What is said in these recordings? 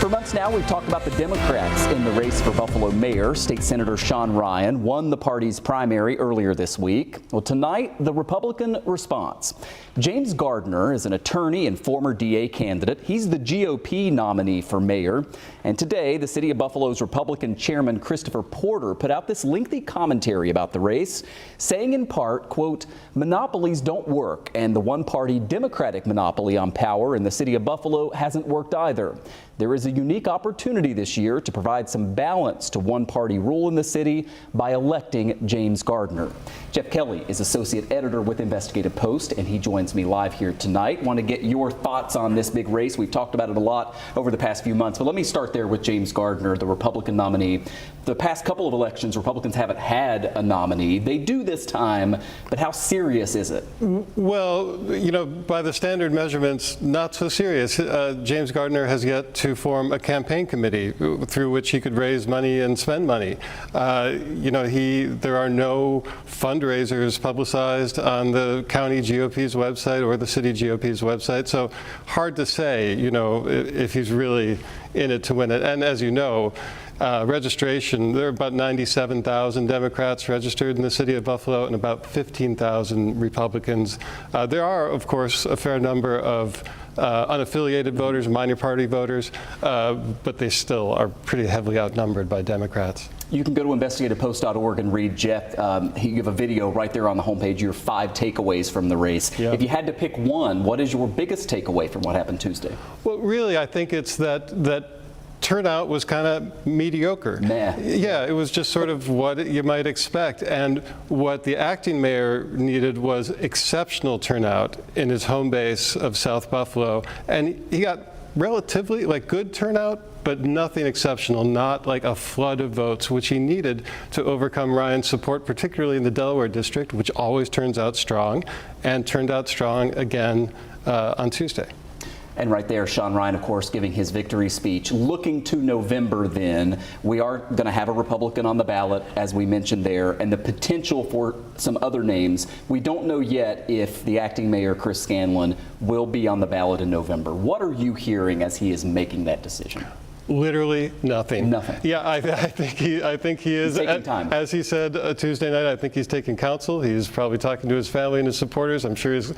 For months now, we've talked about the Democrats in the race for Buffalo mayor. State Senator Sean Ryan won the party's primary earlier this week. Well, tonight, the Republican response. James Gardner is an attorney and former DA candidate. He's the GOP nominee for mayor. And today, the city of Buffalo's Republican chairman, Christopher Porter, put out this lengthy commentary about the race, saying in part, quote, "Monopolies don't work, and the one-party Democratic monopoly on power in the city of Buffalo hasn't worked either. There is a unique opportunity this year to provide some balance to one-party rule in the city by electing James Gardner." Jeff Kelly is associate editor with Investigative Post, and he joins me live here tonight. Want to get your thoughts on this big race. We've talked about it a lot over the past few months, but let me start there with James Gardner, the Republican nominee. The past couple of elections, Republicans haven't had a nominee. They do this time, but how serious is it? Well, you know, by the standard measurements, not so serious. James Gardner has yet to form a campaign committee through which he could raise money and spend money. You know, there are no fundraisers publicized on the county GOP's website or the city GOP's website, so hard to say, you know, if he's really in it to win it. And as you know, registration, there are about 97,000 Democrats registered in the city of Buffalo and about 15,000 Republicans. There are, of course, a fair number of unaffiliated voters, minor party voters, but they still are pretty heavily outnumbered by Democrats. You can go to investigativepost.org and read Jeff. You have a video right there on the homepage, your 5 takeaways from the race. Yep. If you had to pick one, what is your biggest takeaway from what happened Tuesday? Well, really, I think it's that turnout was kind of mediocre. Nah. Yeah, it was just sort of what you might expect. And what the acting mayor needed was exceptional turnout in his home base of South Buffalo. And he got relatively good turnout, but nothing exceptional, not like a flood of votes, which he needed to overcome Ryan's support, particularly in the Delaware district, which always turns out strong, and turned out strong again on Tuesday. And right there, Sean Ryan, of course, giving his victory speech. Looking to November then, we are going to have a Republican on the ballot, as we mentioned there, and the potential for some other names. We don't know yet if the acting mayor, Chris Scanlon, will be on the ballot in November. What are you hearing as he is making that decision? Literally nothing. Nothing. Yeah, I think he is. He's taking time. As he said Tuesday night, I think he's taking counsel. He's probably talking to his family and his supporters. I'm sure he's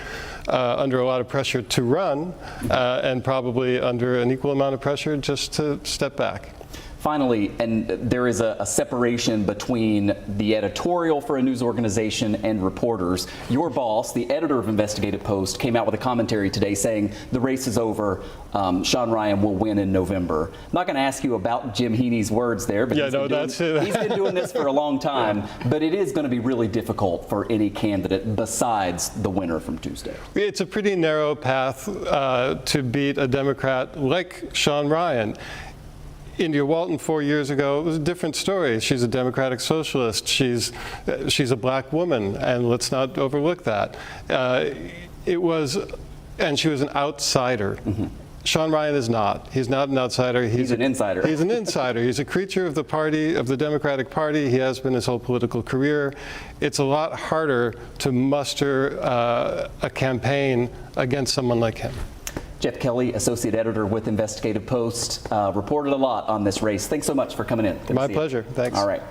under a lot of pressure to run, and probably under an equal amount of pressure just to step back. Finally, and there is a separation between the editorial for a news organization and reporters. Your boss, the editor of Investigative Post, came out with a commentary today saying the race is over. Sean Ryan will win in November. I'm not going to ask you about Jim Heaney's words there, but he's been doing this for a long time. But it is going to be really difficult for any candidate besides the winner from Tuesday. It's a pretty narrow path to beat a Democrat like Sean Ryan. India Walton 4 years ago, it was a different story. She's a democratic socialist. She's a black woman, and let's not overlook that. And she was an outsider. Mm-hmm. Sean Ryan is not. He's not an outsider. He's an insider. He's an insider. He's a creature of the party, of the Democratic Party. He has been his whole political career. It's a lot harder to muster a campaign against someone like him. Jeff Kelly, associate editor with Investigative Post, reported a lot on this race. Thanks so much for coming in. My pleasure. Thanks. All right.